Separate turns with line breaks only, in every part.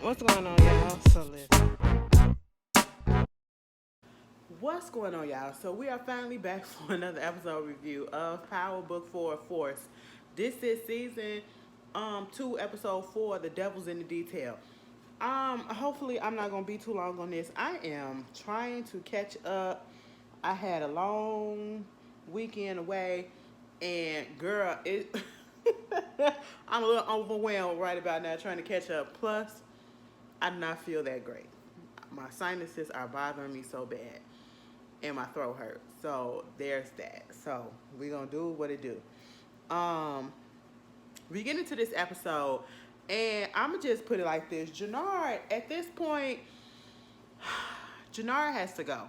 What's going on, y'all? So listen. What's going on, y'all? So we are finally back for another episode review of Power Book 4 Force. This is season 2, episode 4, The Devil's in the Detail. Hopefully I'm not gonna be too long on this. I am trying to catch up. I had a long weekend away, and girl, it I'm a little overwhelmed right about now trying to catch up. Plus, I do not feel that great. My sinuses are bothering me so bad, and my throat hurts. So there's that. So we're gonna do what it do. Um, we get into this episode, and I'ma just put it like this: Janard, at this point, Janard has to go.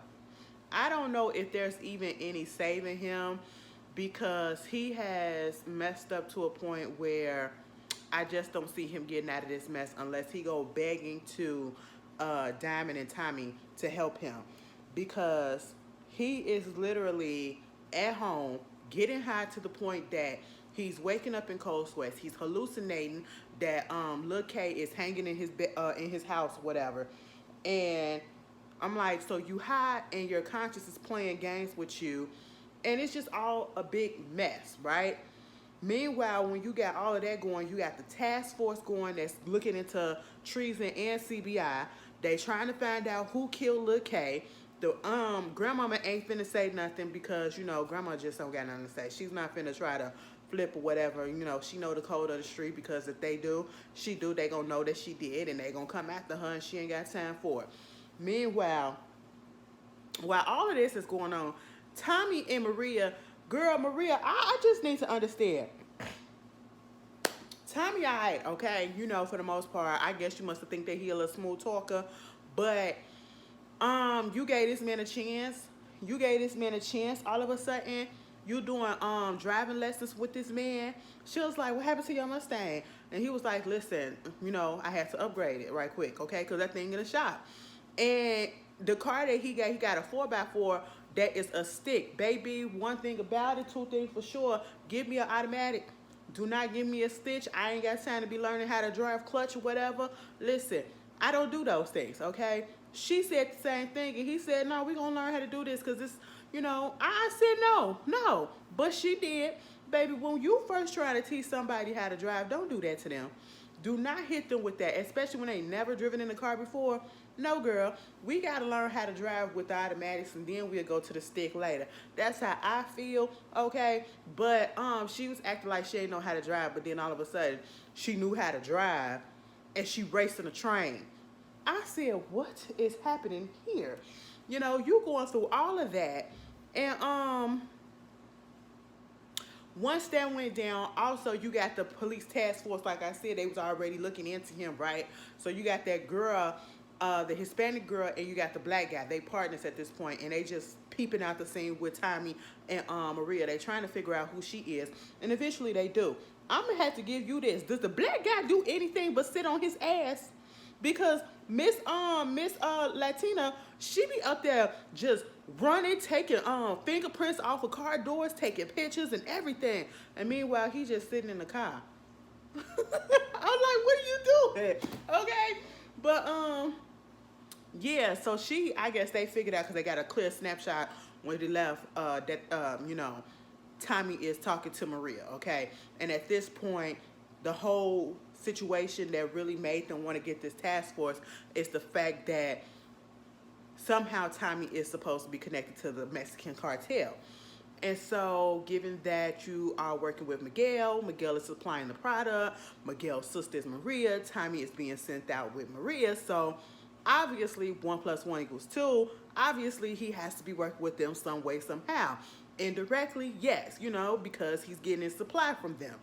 I don't know if there's even any saving him because he has messed up to a point where I just don't see him getting out of this mess unless he go begging to Diamond and Tommy to help him, because he is literally at home getting high to the point that he's waking up in cold sweats. He's hallucinating that Lil K is hanging in his house, whatever. And I'm like, so you high and your conscience is playing games with you, and it's just all a big mess, right? Meanwhile, when you got all of that going, you got the task force going that's looking into treason and CBI. They trying to find out who killed Lil K. The grandmama ain't finna say nothing because grandma just don't got nothing to say. She's not finna try to flip or whatever. She know the code of the street, because if they do, they gonna know that she did, and they gonna come after her, and she ain't got time for it. Meanwhile, while all of this is going on, Tommy and Maria, girl, Maria, I just need to understand. Tommy, alright, okay, for the most part, I guess you must have think that he a little smooth talker, but you gave this man a chance. You gave this man a chance. All of a sudden, you doing driving lessons with this man. She was like, "What happened to your Mustang?" And he was like, "Listen, I had to upgrade it right quick, okay, because that thing in the shop." And the car that he got a 4x4 that is a stick. Baby, one thing about it, two things for sure. Give me an automatic. Do not give me a stitch. I ain't got time to be learning how to drive clutch or whatever. Listen, I don't do those things, okay? She said the same thing, and he said, "No, we're going to learn how to do this because it's, I said, no. But she did. Baby, when you first try to teach somebody how to drive, don't do that to them. Do not hit them with that, especially when they never driven in a car before. No, girl, we got to learn how to drive with the automatics, and then we'll go to the stick later. That's how I feel, okay? But she was acting like she didn't know how to drive, but then all of a sudden, she knew how to drive, and she racing a train. I said, what is happening here? You going through all of that, and once that went down, also you got the police task force. Like I said, they was already looking into him, right? So you got that girl, the Hispanic girl, and you got the black guy. They partners at this point, and they just peeping out the scene with Tommy and Maria. They trying to figure out who she is, and eventually they do. I'm gonna have to give you this. Does the black guy do anything but sit on his ass? Because Miss Latina, she be up there just running, taking fingerprints off of car doors, taking pictures and everything. And meanwhile, he just sitting in the car. I'm like, what are you doing? Okay, but yeah. So I guess they figured out because they got a clear snapshot when they left that Tommy is talking to Maria. Okay, and at this point, the whole situation that really made them want to get this task force is the fact that somehow Tommy is supposed to be connected to the Mexican cartel. And so, given that you are working with Miguel is supplying the product, Miguel's sister is Maria, Tommy is being sent out with Maria, so obviously 1 + 1 = 2. Obviously, he has to be working with them some way, somehow. Indirectly, yes, because he's getting his supply from them.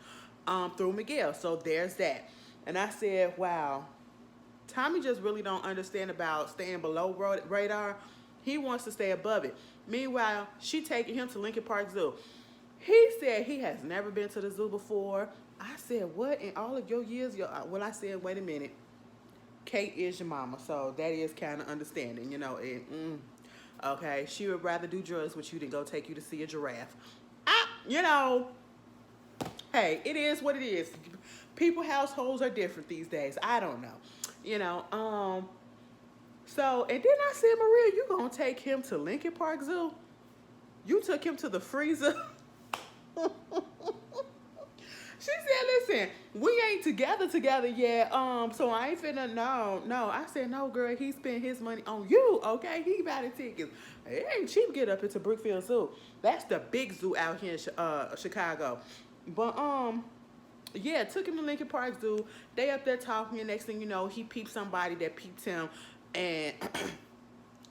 Through Miguel. So there's that. And I said, wow, Tommy just really don't understand about staying below radar. He wants to stay above it. Meanwhile, she taking him to Lincoln Park Zoo. He said he has never been to the zoo before. I said, what? In all of your years? Well, I said, wait a minute. Kate is your mama, so that is kind of understanding, okay, she would rather do drugs with you than go take you to see a giraffe. Hey, it is what it is. People households are different these days. I don't know. You know, so, and then I said, Maria, you gonna take him to Lincoln Park Zoo? You took him to the freezer? She said, listen, we ain't together yet. So I ain't finna, no. I said, no, girl, he spent his money on you, okay? He bought the tickets. It ain't cheap to get up into Brookfield Zoo. That's the big zoo out here in Chicago. But, yeah, took him to Lincoln Park Zoo. They up there talking, and next thing you know, he peeped somebody that peeped him, and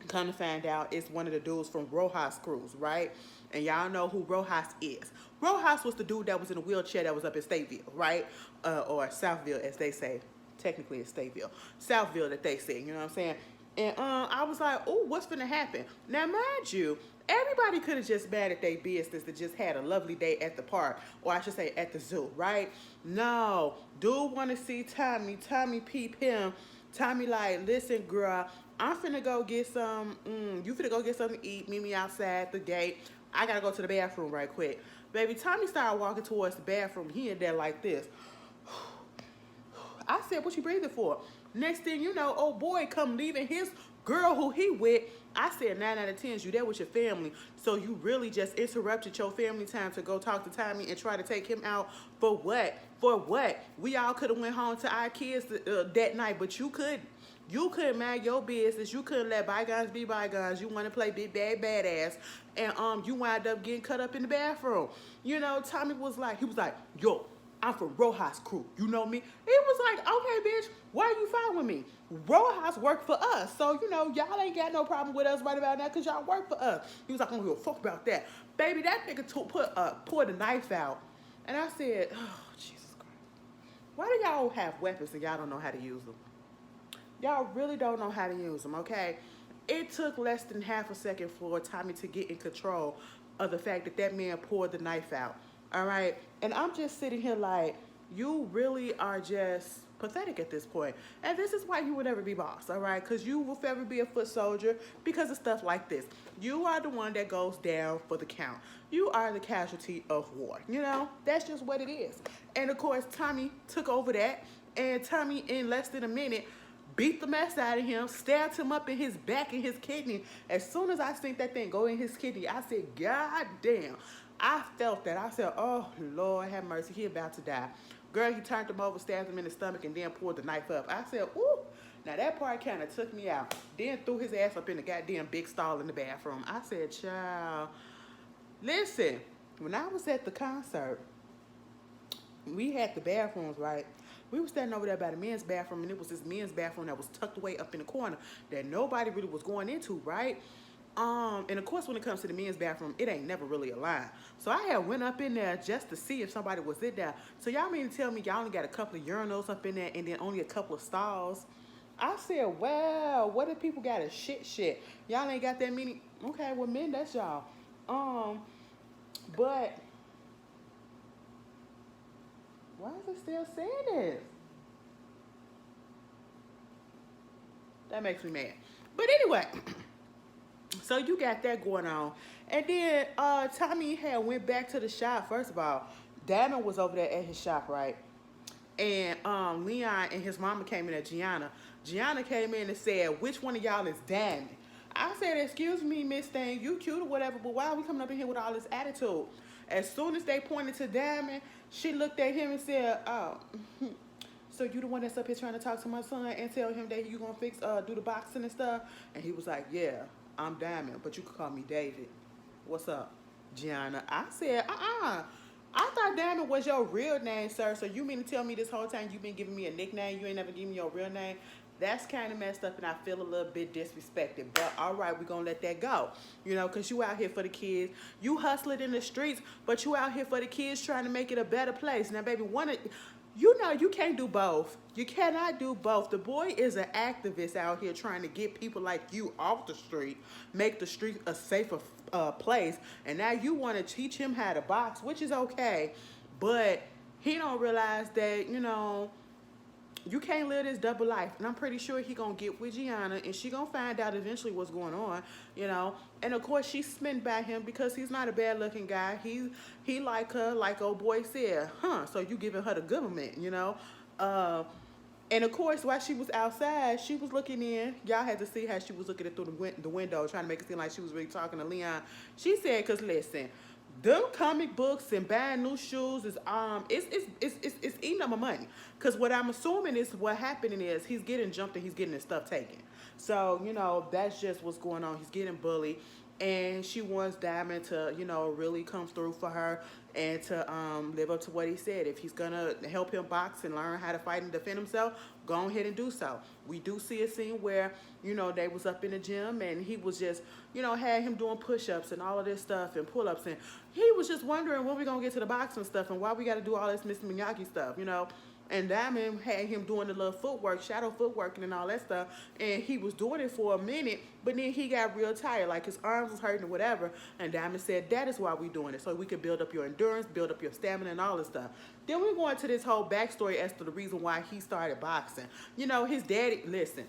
come to find out, it's one of the dudes from Rojas Cruise, right? And y'all know who Rojas is. Rojas was the dude that was in a wheelchair that was up in Stateville, right? Or Southville, as they say. Technically, it's Stateville. Southville, that they say, you know what I'm saying? And I was like, oh, what's finna happen? Now, mind you, everybody could have just bad at their business that just had a lovely day at the park, or I should say at the zoo, right? No, dude want to see Tommy. Tommy peep him. Tommy like, listen, girl, I'm finna go get some, you finna go get something to eat, meet me outside the gate. I gotta go to the bathroom right quick. Baby, Tommy started walking towards the bathroom. He in there like this. I said, what you breathing for? Next thing you know, old boy come leaving his girl who he with. I said 9 out of 10, you there with your family. So you really just interrupted your family time to go talk to Tommy and try to take him out for what? For what? We all could have went home to our kids that night, but you couldn't. You couldn't mind your business. You couldn't let bygones be bygones. You want to play big bad badass, and you wind up getting cut up in the bathroom. You know, Tommy was like, yo, I'm from Rojas Crew. You know me? He was like, okay, bitch, why are you following me? Rojas work for us. So, you know, y'all ain't got no problem with us right about that because y'all work for us. He was like, I don't give a fuck about that. Baby, that nigga pulled the knife out. And I said, oh, Jesus Christ. Why do y'all have weapons and y'all don't know how to use them? Y'all really don't know how to use them, okay? It took less than half a second for Tommy to get in control of the fact that that man poured the knife out, all right? And I'm just sitting here like, you really are just pathetic at this point. And this is why you will never be boss, all right? Because you will forever be a foot soldier because of stuff like this. You are the one that goes down for the count. You are the casualty of war, you know? That's just what it is. And, of course, Tommy took over that, and Tommy, in less than a minute, beat the mess out of him, stabbed him up in his back and his kidney. As soon as I seen that thing go in his kidney, I said, God damn. I felt that. I said, oh, Lord, have mercy. He about to die. Girl, he turned him over, stabbed him in the stomach, and then pulled the knife up. I said, ooh. Now, that part kind of took me out. Then threw his ass up in the goddamn big stall in the bathroom. I said, child, listen, when I was at the concert, we had the bathrooms, right? We were standing over there by the men's bathroom, and it was this men's bathroom that was tucked away up in the corner that nobody really was going into, right? And of course, when it comes to the men's bathroom, it ain't never really a line. So I had went up in there just to see if somebody was in there. So y'all mean to tell me y'all only got a couple of urinals up in there and then only a couple of stalls? I said, wow, what if people got a shit? Y'all ain't got that many. Okay, well, men, that's y'all. But why is it still saying this? That makes me mad. But anyway, so you got that going on. And then Tommy had went back to the shop. First of all, Diamond was over there at his shop, right? And Leon and his mama came in at Gianna. Gianna came in and said, which one of y'all is Diamond? I said, excuse me, Miss Thing, you cute or whatever, but why are we coming up in here with all this attitude? As soon as they pointed to Diamond, she looked at him and said, oh, so you the one that's up here trying to talk to my son and tell him that you gonna fix, do the boxing and stuff? And he was like, yeah, I'm Diamond, but you could call me David. What's up, Gianna? I said, I thought Diamond was your real name, sir. So you mean to tell me this whole time you've been giving me a nickname? You ain't never given me your real name? That's kind of messed up, and I feel a little bit disrespected. But all right, we're going to let that go. You know, because you out here for the kids. You hustling in the streets, but you out here for the kids trying to make it a better place. Now, baby, you know you can't do both. You cannot do both. The boy is an activist out here trying to get people like you off the street, make the street a safer place. And now you want to teach him how to box, which is okay. But he don't realize that, you know, you can't live this double life. And I'm pretty sure he gonna get with Gianna, and she gonna find out eventually what's going on, you know. And of course she's smitten by him because he's not a bad looking guy. He like her, like old boy said, huh? So you giving her the government, you know. And of course, while she was outside, she was looking in. Y'all had to see how she was looking it through the window, trying to make it seem like she was really talking to Leon. She said, "Cause listen, them comic books and buying new shoes is it's eating up my money. Cause what I'm assuming is what happening is he's getting jumped and he's getting his stuff taken. So that's just what's going on. He's getting bullied, and she wants Diamond to really come through for her and to live up to what he said. If he's gonna help him box and learn how to fight and defend himself, go ahead and do so. We do see a scene where they was up in the gym and he was just had him doing push-ups and all of this stuff and pull-ups, and he was just wondering when we gonna get to the boxing stuff and why we got to do all this Mr. Miyagi stuff. And Diamond had him doing the little footwork, shadow footwork and all that stuff. And he was doing it for a minute, but then he got real tired, like his arms was hurting or whatever. And Diamond said, that is why we doing it, so we can build up your endurance, build up your stamina and all this stuff. Then we go into this whole backstory as to the reason why he started boxing. His daddy, listen,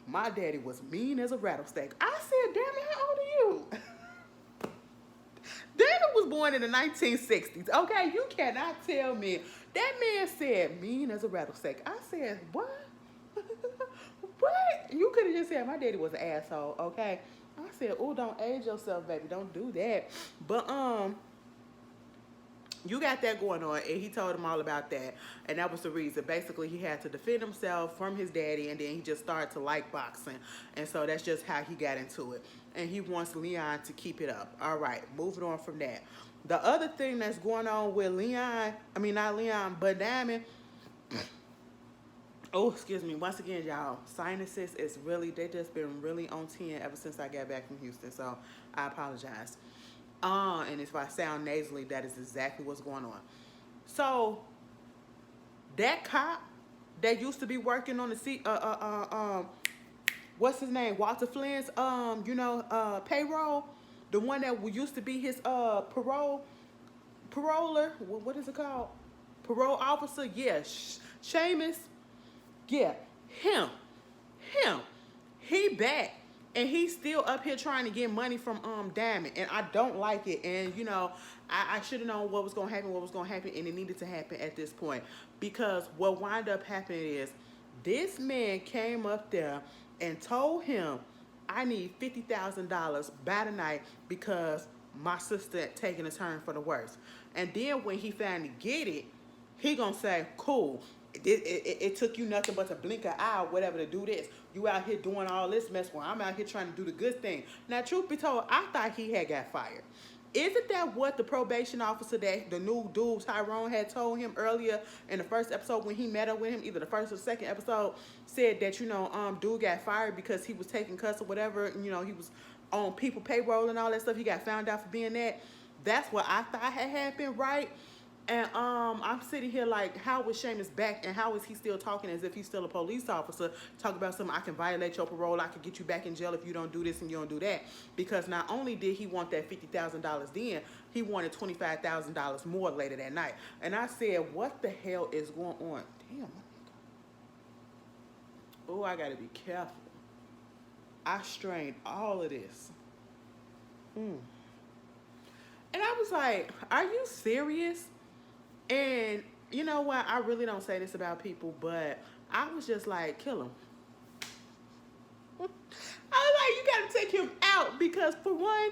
my daddy was mean as a rattlesnake. I said, Diamond, how old are you? David was born in the 1960s, okay? You cannot tell me. That man said mean as a rattlesnake. I said, what? What? You could have just said my daddy was an asshole, okay? I said, oh, don't age yourself, baby. Don't do that. But, you got that going on, and he told him all about that, and that was the reason. Basically, he had to defend himself from his daddy, and then he just started to like boxing, and so that's just how he got into it, and he wants Leon to keep it up. All right, moving on from that. The other thing that's going on with not Leon, but Diamond, oh, excuse me, once again, y'all, sinuses is really, they just been really on 10 ever since I got back from Houston, so I apologize. And if I sound nasally, that is exactly what's going on. So, that cop that used to be working on the what's his name? Walter Flynn's, payroll, the one that used to be his paroler. What is it called? Parole officer. Yeah, Sheamus. Yeah, him. He back. And he's still up here trying to get money from Diamond, and I don't like it. And I should have known what was gonna happen, and it needed to happen at this point, because what wound up happening is this man came up there and told him, "I need $50,000 by tonight because my sister taking a turn for the worse." And then when he finally get it, he gonna say, "Cool. It took you nothing but to blink an eye or whatever to do this. You out here doing all this mess while I'm out here trying to do the good thing." Now, truth be told, I thought he had got fired. Isn't that what the probation officer, that the new dude Tyrone, had told him earlier in the first episode when he met up with him, either the first or second episode, said that dude got fired because he was taking cuss or whatever, and he was on people payroll and all that stuff. He got found out for being that. That's what I thought had happened, right? And I'm sitting here like, how was Sheamus back, and how is he still talking as if he's still a police officer, talk about something, I can violate your parole, I can get you back in jail if you don't do this and you don't do that. Because not only did he want that $50,000 then, he wanted $25,000 more later that night. And I said, what the hell is going on? Damn. Oh, I gotta be careful. I strained all of this. And I was like, are you serious? And you know what? I really don't say this about people, but I was just like, kill him. I was like, you got to take him out because, for one,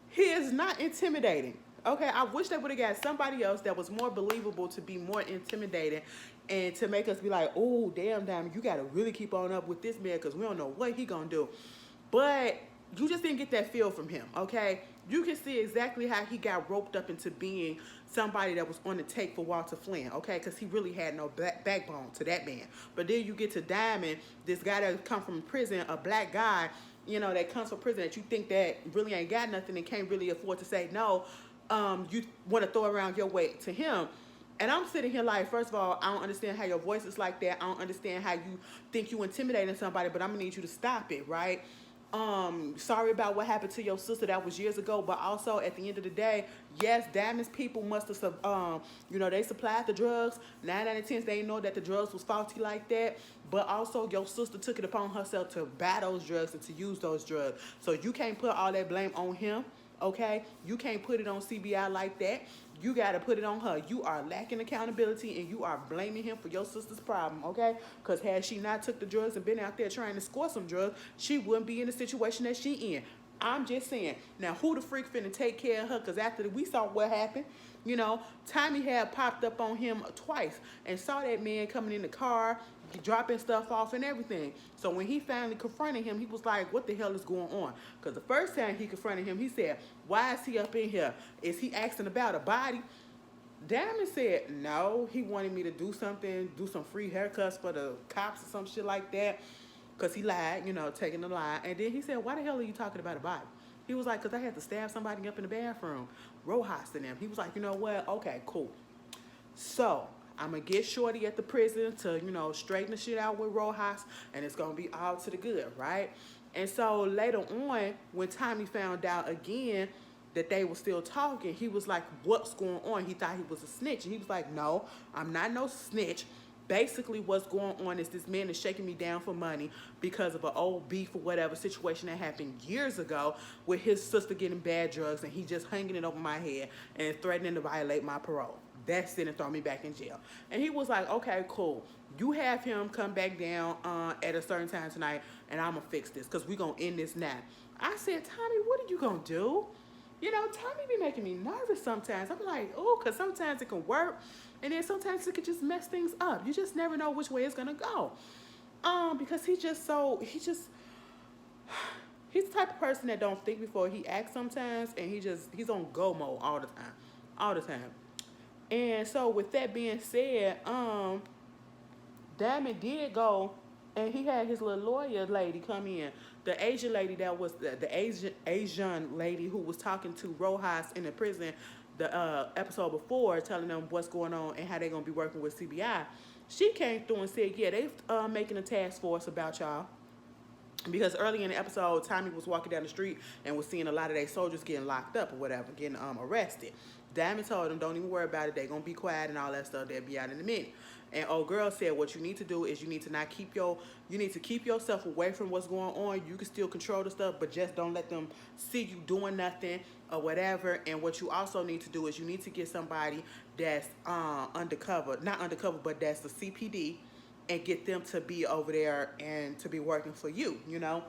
he is not intimidating. Okay, I wish they would have got somebody else that was more believable to be more intimidating and to make us be like, oh, damn, you got to really keep on up with this man because we don't know what he going to do. But you just didn't get that feel from him, okay? You can see exactly how he got roped up into being somebody that was on the take for Walter Flynn, okay? Because he really had no backbone to that man. But then you get to Diamond, this guy that come from prison, a black guy, that comes from prison that you think that really ain't got nothing and can't really afford to say no. You want to throw around your weight to him. And I'm sitting here like, first of all, I don't understand how your voice is like that. I don't understand how you think you intimidating somebody, but I'm going to need you to stop it, right? Sorry about what happened to your sister. That was years ago. But also, at the end of the day, yes, Diamond's people must have, they supplied the drugs. 9 out of 10, they didn't know that the drugs was faulty like that. But also, your sister took it upon herself to buy those drugs and to use those drugs. So you can't put all that blame on him, okay? You can't put it on CBI like that. you got to put it on her. You are lacking accountability and you are blaming him for your sister's problem, okay? Because had she not took the drugs and been out there trying to score some drugs, she wouldn't be in the situation that she in. I'm just saying. Now, who the freak finna take care of her? Because after we saw what happened, you know, Tommy had popped up on him twice and saw that man coming in the car, dropping stuff off and everything. So when he finally confronted him, he was like, what the hell is going on? Because the first time he confronted him, he said, why is he up in here? Is he asking about a body? Diamond said, no, he wanted me to do something, do some free haircuts for the cops or some shit like that. Because he lied, you know, taking the lie. And then he said, why the hell are you talking about a body? He was like, because I had to stab somebody up in the bathroom. Rojas and them. He was like, you know what? Okay, cool. So, I'm going to get Shorty at the prison to, you know, straighten the shit out with Rojas. And it's going to be all to the good, right? And so, later on, when Tommy found out again that they were still talking, he was like, what's going on? He thought he was a snitch. And he was like, no, I'm not no snitch. Basically, what's going on is this man is shaking me down for money because of an old beef or whatever situation that happened years ago with his sister getting bad drugs, and he just hanging it over my head and threatening to violate my parole. That's it and throw me back in jail. And he was like, okay, cool. You have him come back down at a certain time tonight, and I'm going to fix this because we're going to end this now. I said, Tommy, what are you going to do? You know, Tommy be making me nervous sometimes. I'm like, oh, because sometimes it can work. And then sometimes it could just mess things up. You just never know which way it's gonna go. Because he's the type of person that don't think before he acts sometimes, and he's on go mode all the time. And so with that being said, Diamond did go, and he had his little lawyer lady come in. The Asian lady that was the Asian lady who was talking to Rojas in the prison the episode before, telling them what's going on and how they're going to be working with CBI. She came through and said, yeah, they making a task force about y'all. Because early in the episode, Tommy was walking down the street and was seeing a lot of their soldiers getting locked up or whatever, getting arrested. Diamond told them, don't even worry about it. They're going to be quiet and all that stuff. They'll be out in a minute. And old girl said, what you need to do is you need to keep yourself away from what's going on. You can still control the stuff, but just don't let them see you doing nothing or whatever. And what you also need to do is you need to get somebody that's undercover, not undercover, but that's the CPD, and get them to be over there and to be working for you, you know?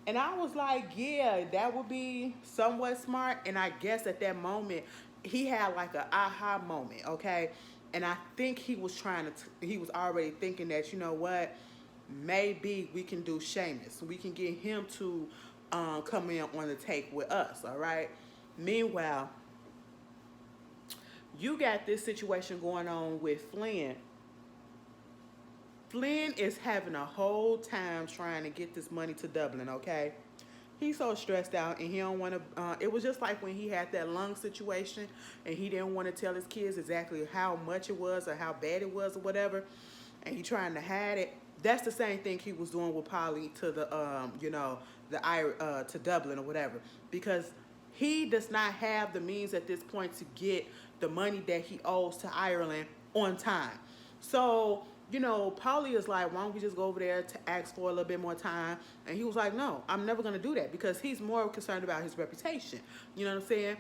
And I was like, yeah, that would be somewhat smart. And I guess at that moment, he had like an aha moment, okay? And I think he was he was already thinking that, you know what, maybe we can do Sheamus. We can get him to come in on the take with us, all right? Meanwhile, you got this situation going on with Flynn. Flynn is having a whole time trying to get this money to Dublin, okay? He's so stressed out, and he don't want to, it was just like when he had that lung situation, and he didn't want to tell his kids exactly how much it was or how bad it was or whatever, and he trying to hide it. That's the same thing he was doing with Polly to the, to Dublin or whatever, because he does not have the means at this point to get the money that he owes to Ireland on time. So, you know, Paulie is like, why don't we just go over there to ask for a little bit more time? And he was like, no, I'm never going to do that, because he's more concerned about his reputation. You know what I'm saying?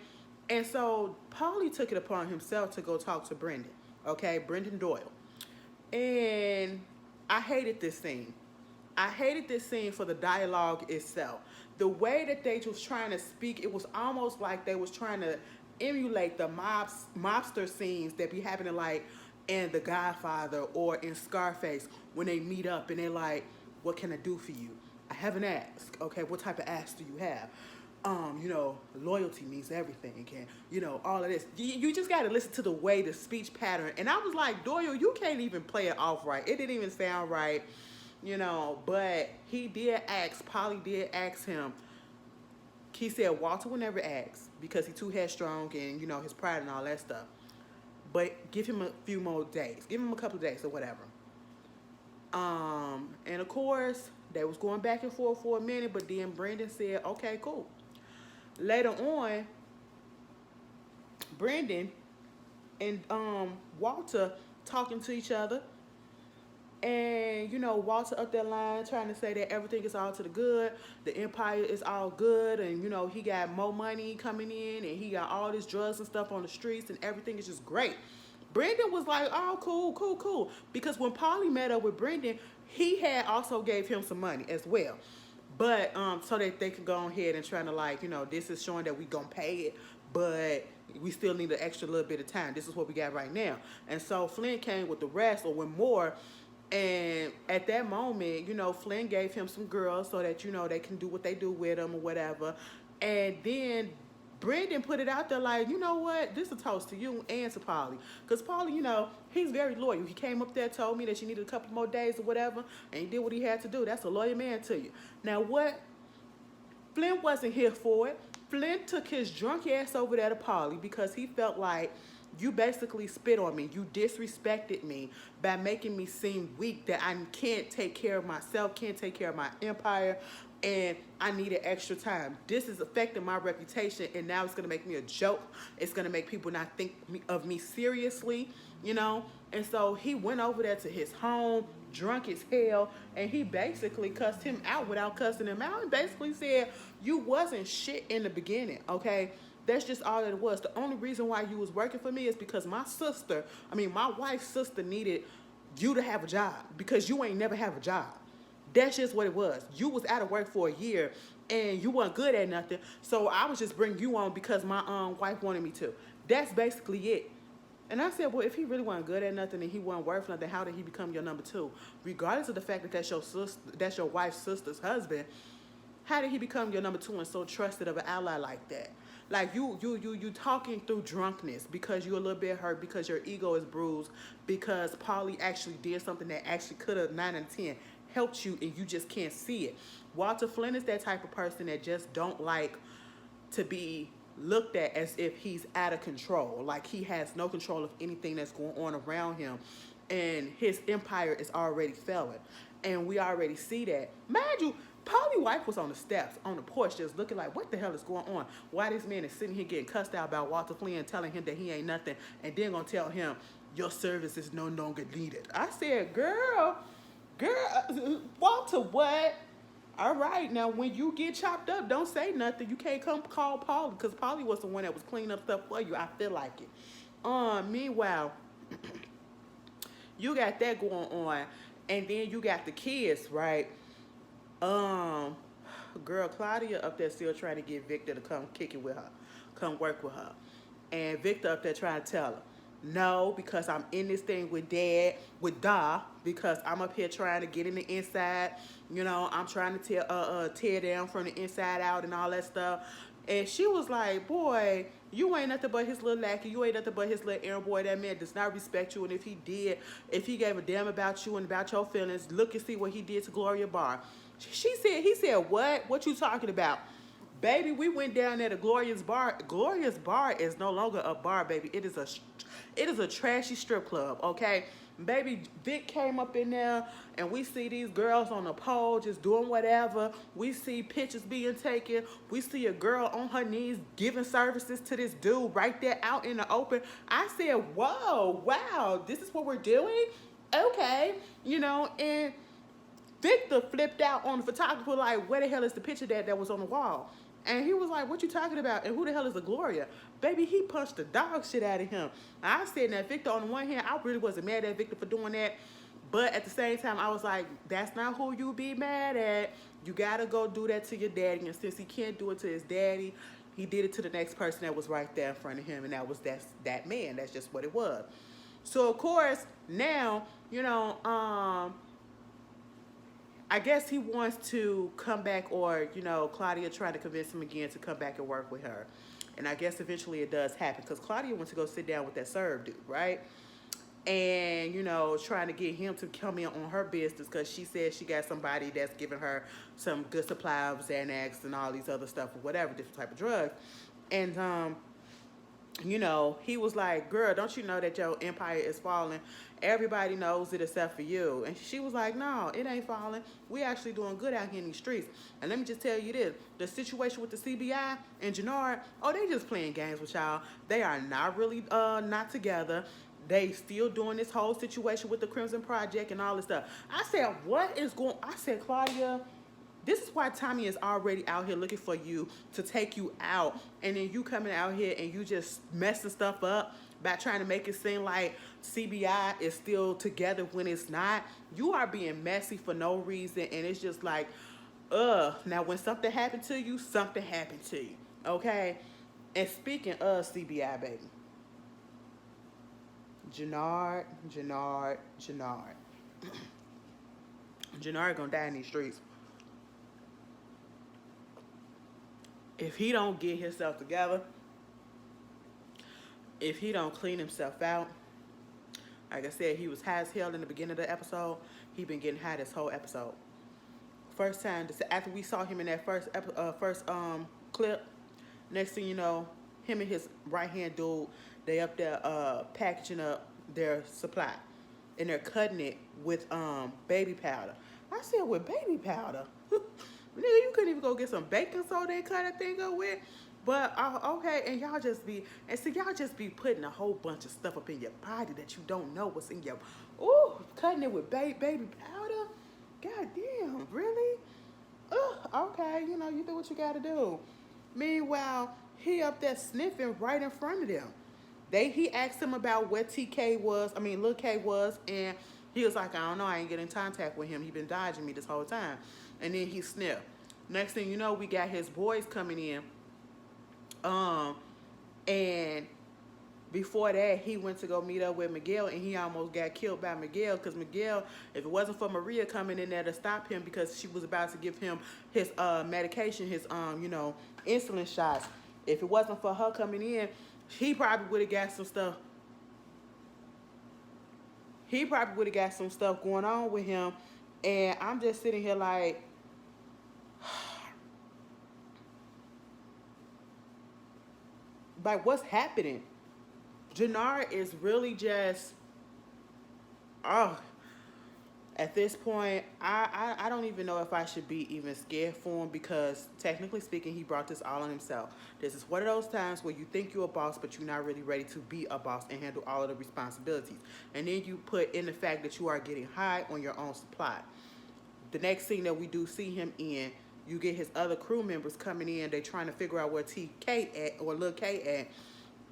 And so Paulie took it upon himself to go talk to Brendan, okay? Brendan Doyle. And I hated this scene. I hated this scene for the dialogue itself. The way that they was trying to speak, it was almost like they was trying to emulate the mobster scenes that be happening like in The Godfather or in Scarface, when they meet up and they're like, what can I do for you? I have an ask. Okay, what type of ask do you have? You know, loyalty means everything, and, you know, all of this. You just got to listen to the way, the speech pattern. And I was like, Doyle, you can't even play it off right. It didn't even sound right, you know, but he did ask, Polly did ask him. He said Walter will never ask because he's too headstrong and, you know, his pride and all that stuff. But give him a few more days. Give him a couple of days or whatever. And of course, they was going back and forth for a minute, but then Brendan said, okay, cool. Later on, Brendan and Walter talking to each other, And you know, Walter up that line trying to say that everything is all to the good, the empire is all good, and you know he got more money coming in, and he got all this drugs and stuff on the streets, and everything is just great. Brendan was like, "Oh, cool, cool, cool," because when Polly met up with Brendan, he had also gave him some money as well, but so that they could go ahead and trying to like, you know, this is showing that we gonna pay it, but we still need an extra little bit of time. This is what we got right now, and so Flynn came with the rest or with more. And at that moment, you know, Flynn gave him some girls so that, you know, they can do what they do with him or whatever. And then Brendan put it out there like, you know what, this is a toast to you and to Polly. Because Polly, you know, he's very loyal. He came up there, told me that she needed a couple more days or whatever, and he did what he had to do. That's a loyal man to you. Now what? Flynn wasn't here for it. Flynn took his drunk ass over there to Polly because he felt like you basically spit on me. You disrespected me by making me seem weak, that I can't take care of myself, can't take care of my empire, and I needed extra time. This is affecting my reputation, and now it's going to make me a joke. It's going to make people not think of me seriously, you know? And so he went over there to his home, drunk as hell, and he basically cussed him out without cussing him out and basically said, you wasn't shit in the beginning, okay? That's just all that it was. The only reason why you was working for me is because my wife's sister needed you to have a job because you ain't never have a job. That's just what it was. You was out of work for a year and you weren't good at nothing. So I was just bringing you on because my wife wanted me to. That's basically it. And I said, well, if he really wasn't good at nothing and he wasn't worth nothing, how did he become your number two? Regardless of the fact that that's your wife's sister's husband, how did he become your number two and so trusted of an ally like that? Like you talking through drunkenness because you're a little bit hurt, because your ego is bruised, because Polly actually did something that actually could have 9 out of 10 helped you and you just can't see it. Walter Flynn is that type of person that just don't like to be looked at as if he's out of control, like he has no control of anything that's going on around him, and his empire is already failing, and we already see that. Mind you, Polly's wife was on the steps, on the porch, just looking like, what the hell is going on? Why this man is sitting here getting cussed out by Walter Flynn, telling him that he ain't nothing, and then gonna tell him, your service is no longer needed. I said, girl, Walter, what? All right, now when you get chopped up, don't say nothing. You can't come call Polly, because Polly was the one that was cleaning up stuff for you. I feel like it. Meanwhile, you got that going on, and then you got the kids, right? Girl, Claudia up there still trying to get Victor to come kick it with her, come work with her. And Victor up there trying to tell her, no, because I'm in this thing with Da, because I'm up here trying to get in the inside. You know, I'm trying to tear down from the inside out and all that stuff. And she was like, boy, you ain't nothing but his little lackey. You ain't nothing but his little errand boy. That man does not respect you. And if he did, if he gave a damn about you and about your feelings, look and see what he did to Gloria Barr. He said, what? What you talking about? Baby, we went down there to Gloria's Bar. Gloria's Bar is no longer a bar, baby. It is a trashy strip club, okay? Baby, Vic came up in there, and we see these girls on the pole just doing whatever. We see pictures being taken. We see a girl on her knees giving services to this dude right there out in the open. I said, whoa, wow, this is what we're doing? Okay, you know, and Victor flipped out on the photographer like, where the hell is the picture that was on the wall? And he was like, what you talking about? And who the hell is the Gloria? Baby, he punched the dog shit out of him. I said that Victor, on the one hand, I really wasn't mad at Victor for doing that. But at the same time, I was like, that's not who you be mad at. You got to go do that to your daddy. And since he can't do it to his daddy, he did it to the next person that was right there in front of him. And that's that man. That's just what it was. So, of course, now, you know, I guess he wants to come back, or, you know, Claudia trying to convince him again to come back and work with her. And I guess eventually it does happen, because Claudia went to go sit down with that serve dude, right? And, you know, trying to get him to come in on her business, because she said she got somebody that's giving her some good supply of Xanax and all these other stuff or whatever, different type of drugs. And, you know, he was like, girl, don't you know that your empire is falling? Everybody knows it except for you. And she was like, no, it ain't falling. We actually doing good out here in these streets. And let me just tell you this, the situation with the CBI and Janard, oh, they just playing games with y'all. They are not really not together. They still doing this whole situation with the Crimson Project and all this stuff. I said, what is going? I said, Claudia, this is why Tommy is already out here looking for you to take you out, and then you coming out here and you just messing stuff up by trying to make it seem like CBI is still together when it's not. You are being messy for no reason, and it's just like, now when something happened to you, something happened to you, okay? And speaking of CBI, baby, Janard. Janard gonna die in these streets. If he don't get himself together, if he don't clean himself out, like I said, he was high as hell in the beginning of the episode. He been getting high this whole episode. First time, after we saw him in that first clip, next thing you know, him and his right-hand dude, they up there packaging up their supply. And they're cutting it with baby powder. I said, with baby powder? Nigga, you couldn't even go get some baking soda and cut that thing up with? But, okay, and y'all just be putting a whole bunch of stuff up in your body that you don't know what's in your, cutting it with baby powder? God damn, really? Okay, you know, you do what you gotta do. Meanwhile, he up there sniffing right in front of them. He asked him about where Lil K was, and he was like, I don't know, I ain't getting in contact with him. He been dodging me this whole time. And then he sniffed. Next thing you know, we got his boys coming in. And before that, he went to go meet up with Miguel, and he almost got killed by Miguel, because Miguel, if it wasn't for Maria coming in there to stop him, because she was about to give him his medication, his insulin shots. If it wasn't for her coming in, he probably would have got some stuff. He probably would have got some stuff going on with him. And I'm just sitting here like, what's happening? Janard is really just, at this point, I don't even know if I should be even scared for him, because technically speaking, he brought this all on himself. This is one of those times where you think you're a boss, but you're not really ready to be a boss and handle all of the responsibilities. And then you put in the fact that you are getting high on your own supply. The next scene that we do see him in, you get his other crew members coming in. They're trying to figure out where TK at, or Lil K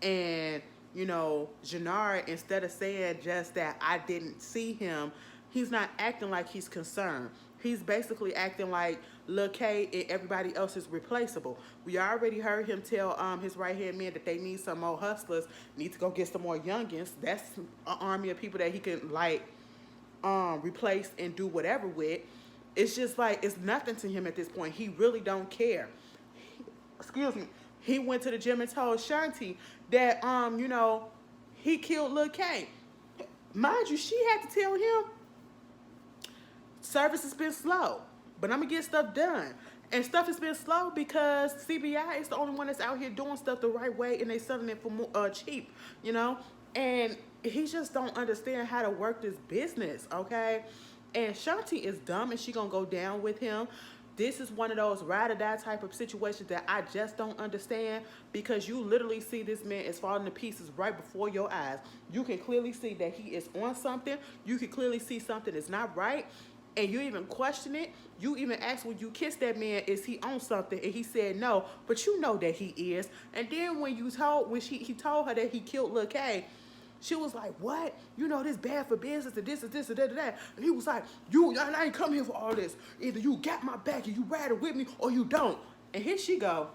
at. And, you know, Janard, instead of saying just that I didn't see him, he's not acting like he's concerned. He's basically acting like Lil K and everybody else is replaceable. We already heard him tell his right-hand man that they need some more hustlers, need to go get some more youngins. That's an army of people that he can, like, replace and do whatever with. It's just like, it's nothing to him at this point. He really don't care. Excuse me. He went to the gym and told Shanti that, he killed Lil K. Mind you, she had to tell him, service has been slow, but I'm going to get stuff done. And stuff has been slow because CBI is the only one that's out here doing stuff the right way, and they selling it for more, cheap, you know? And he just don't understand how to work this business, okay? And Shanti is dumb, and she going to go down with him. This is one of those ride or die type of situations that I just don't understand, because you literally see this man is falling to pieces right before your eyes. You can clearly see that he is on something. You can clearly see something is not right, and you even question it. You even asked when you kissed that man, is he on something? And he said no, but you know that he is. And then when he told her that he killed Lil K, she was like, what? You know, this bad for business, and this and this and that. And he was like, I ain't come here for all this. Either you got my back and you ride it with me, or you don't. And here she go.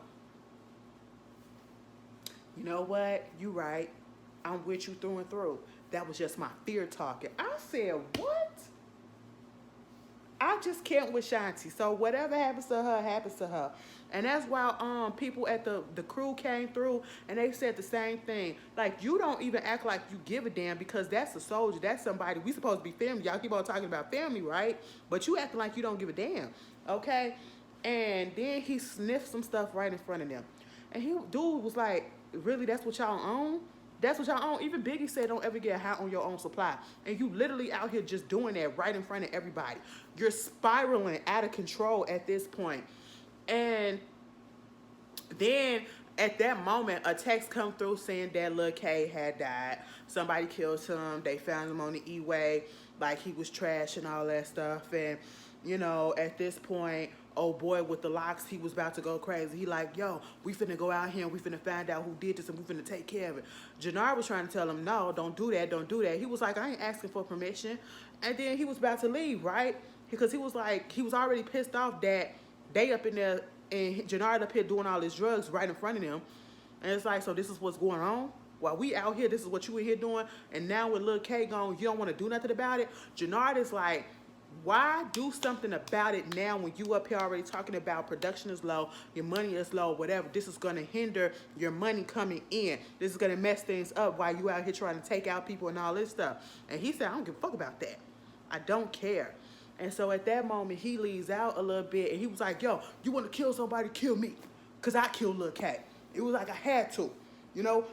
You know what? You right. I'm with you through and through. That was just my fear talking. I said, what? I just can't with Shanti. So whatever happens to her, happens to her. And that's why people at the crew came through, and they said the same thing. Like, you don't even act like you give a damn, because that's a soldier. That's somebody. We supposed to be family. Y'all keep on talking about family, right? But you acting like you don't give a damn, okay? And then he sniffed some stuff right in front of them. And dude was like, really, that's what y'all own? That's what y'all own? Even Biggie said don't ever get high on your own supply. And you literally out here just doing that right in front of everybody. You're spiraling out of control at this point. And then At that moment, a text come through saying that Lil K had died. Somebody killed him. They found him on the E-way, like he was trash and all that stuff. And at this point, old boy with the locks, he was about to go crazy. He like, yo, we finna go out here and we finna find out who did this and we finna take care of it. Janard was trying to tell him, no, don't do that, don't do that. He was like, I ain't asking for permission. And then he was about to leave, right? Because he was like, he was already pissed off that they up in there and Janard up here doing all his drugs right in front of them. And it's like, so this is what's going on? While we out here, this is what you in here doing. And now with Lil K gone, you don't want to do nothing about it. Janard is like, why do something about it now when you up here already talking about production is low, your money is low, whatever. This is going to hinder your money coming in. This is going to mess things up while you out here trying to take out people and all this stuff. And he said, I don't give a fuck about that. I don't care. And so at that moment, he leaves out a little bit. And he was like, yo, you want to kill somebody, kill me. Because I killed Lil K. It was like I had to.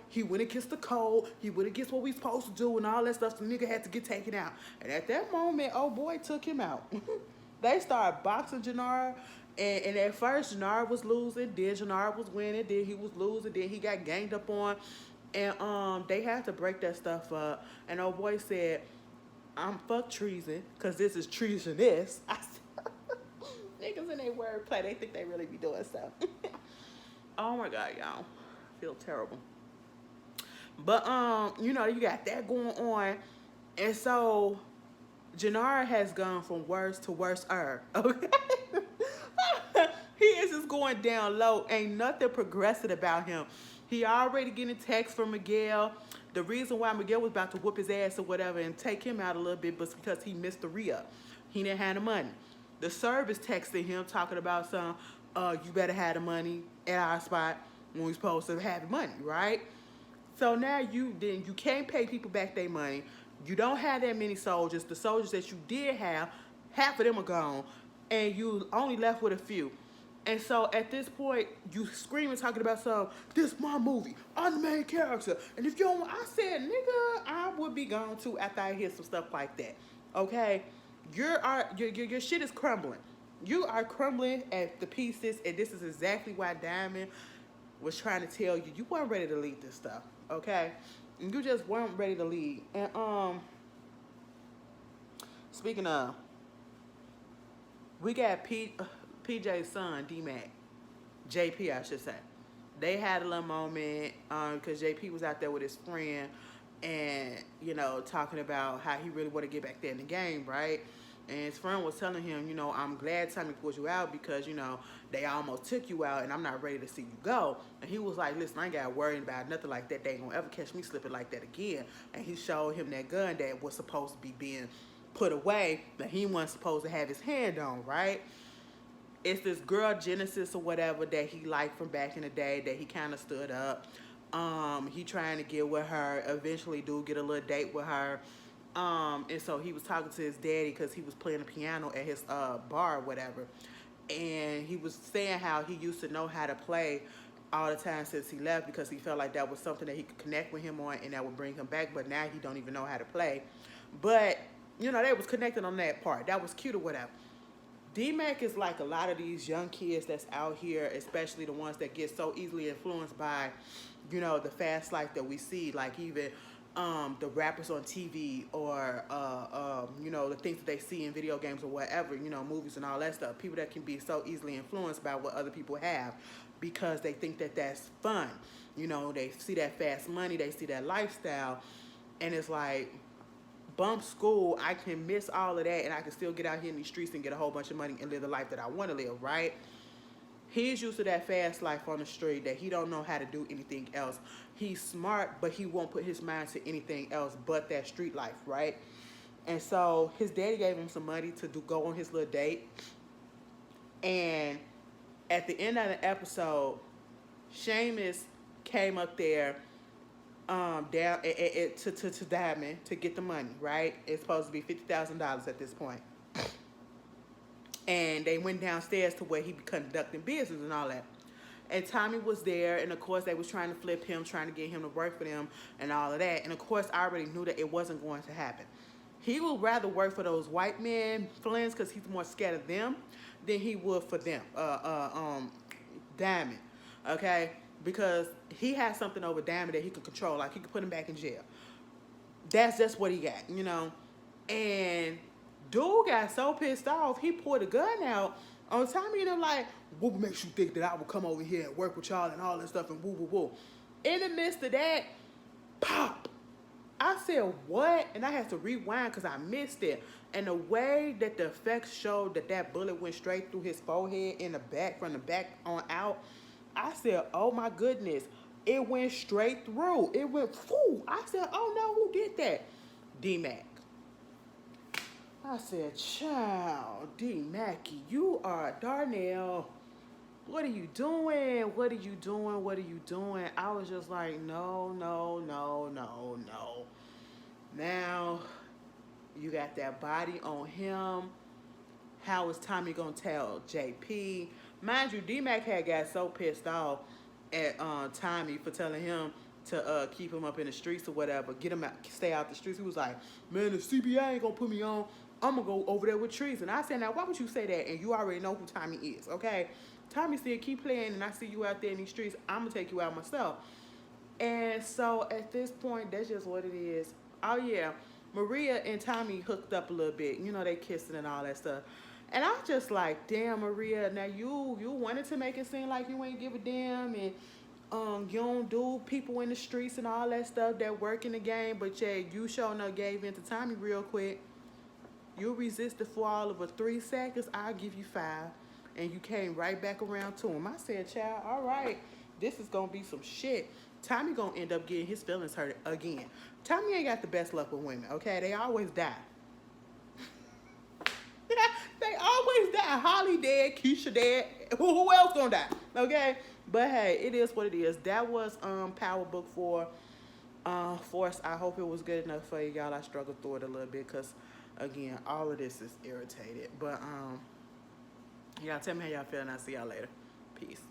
He went against the code. He went against what we supposed to do and all that stuff. So the nigga had to get taken out. And at that moment, oh boy took him out. They started boxing Janard. And at first, Janard was losing. Then Janard was winning. Then he was losing. Then he got ganged up on. And they had to break that stuff up. And old boy said, I'm fuck treason, because this is treasonous. I said, niggas in their wordplay, they think they really be doing stuff. Oh my God, y'all. I feel terrible. But, you got that going on. And so, Janard has gone from worse to worse-er. Okay? He is just going down low. Ain't nothing progressing about him. He already getting texts from Miguel. The reason why Miguel was about to whoop his ass or whatever and take him out a little bit was because he missed the re-up. He didn't have the money. The service texted him talking about you better have the money at our spot when we supposed to have the money, right? So now you can't pay people back their money. You don't have that many soldiers. The soldiers that you did have, half of them are gone, and you only left with a few. And so at this point, you screaming, talking about this my movie. I'm the main character. And if you don't, I said, nigga, I would be gone too after I hear some stuff like that. Okay? Your shit is crumbling. You are crumbling at the pieces, and this is exactly why Diamond was trying to tell you, you weren't ready to lead this stuff. Okay? You just weren't ready to lead. And speaking of, we got PJ's son, D-Mac, JP, I should say. They had a little moment because JP was out there with his friend and, talking about how he really want to get back there in the game, right? And his friend was telling him, I'm glad Tommy pulled you out because, they almost took you out and I'm not ready to see you go. And he was like, listen, I ain't got to worry about nothing like that. They ain't going to ever catch me slipping like that again. And he showed him that gun that was supposed to be being put away that he wasn't supposed to have his hand on, right? It's this girl Genesis or whatever that he liked from back in the day that he kind of stood up. He trying to get with her. Eventually do get a little date with her. And so he was talking to his daddy because he was playing the piano at his bar or whatever. And he was saying how he used to know how to play all the time since he left because he felt like that was something that he could connect with him on and that would bring him back. But now he don't even know how to play. But, they was connected on that part. That was cute or whatever. D-Mac is like a lot of these young kids that's out here, especially the ones that get so easily influenced by, the fast life that we see, like even the rappers on TV or, the things that they see in video games or whatever, movies and all that stuff. People that can be so easily influenced by what other people have because they think that that's fun. They see that fast money, they see that lifestyle, and it's like, bump school, I can miss all of that and I can still get out here in these streets and get a whole bunch of money and live the life that I want to live, right? He's used to that fast life on the street that he don't know how to do anything else. He's smart, but he won't put his mind to anything else but that street life, right? And so his daddy gave him some money to go on his little date. And at the end of the episode, Sheamus came up there down to Diamond to get the money, right? It's supposed to be $50,000 at this point. And they went downstairs to where he be conducting business and all that. And Tommy was there, and of course they was trying to flip him, trying to get him to work for them and all of that. And of course I already knew that it wasn't going to happen. He would rather work for those white men, Flynn's, because he's more scared of them than he would for them, Diamond, okay? because he has something over Diamond that he could control. Like he could put him back in jail. That's just what he got, you know. And dude got so pissed off, he pulled a gun out on Tommy and I'm like, what makes you think that I would come over here and work with y'all and all that stuff and woo woo woo. In the midst of that, pop. I said, what? And I had to rewind because I missed it. And the way that the effects showed that that bullet went straight through his forehead in the back, from the back on out, I said, oh my goodness. It went straight through. It went, whoo. I said, oh no, who did that? D-Mac. I said, child, D-Mackie, you are Darnell. What are you doing? What are you doing? What are you doing? I was just like, no, no, no, no, no. Now, you got that body on him. How is Tommy going to tell JP? Mind you, D-Mac had got so pissed off at Tommy for telling him to keep him up in the streets or whatever, get him out, stay out the streets. He was like, man, the CBI ain't going to put me on. I'm going to go over there with Trees. And I said, now, why would you say that? And you already know who Tommy is, okay? Tommy said, keep playing, and I see you out there in these streets. I'm going to take you out myself. And so at this point, that's just what it is. Oh, yeah. Maria and Tommy hooked up a little bit. You know, they kissing and all that stuff. And I was just like, damn, Maria, now you wanted to make it seem like you ain't give a damn and you don't do people in the streets and all that stuff that work in the game, but yeah, you sure enough gave in to Tommy real quick. You resisted for all of 3 seconds, I'll give you 5. And you came right back around to him. I said, child, all right, this is going to be some shit. Tommy going to end up getting his feelings hurt again. Tommy ain't got the best luck with women, okay? They always die. They always die. Holly dead, Keisha dead. Who else going to die, okay? But hey, it is what it is. That was Power Book 4. Force. I hope it was good enough for you, y'all. I struggled through it a little bit because, again, all of this is irritated. But, y'all tell me how y'all feel, and I'll see y'all later. Peace.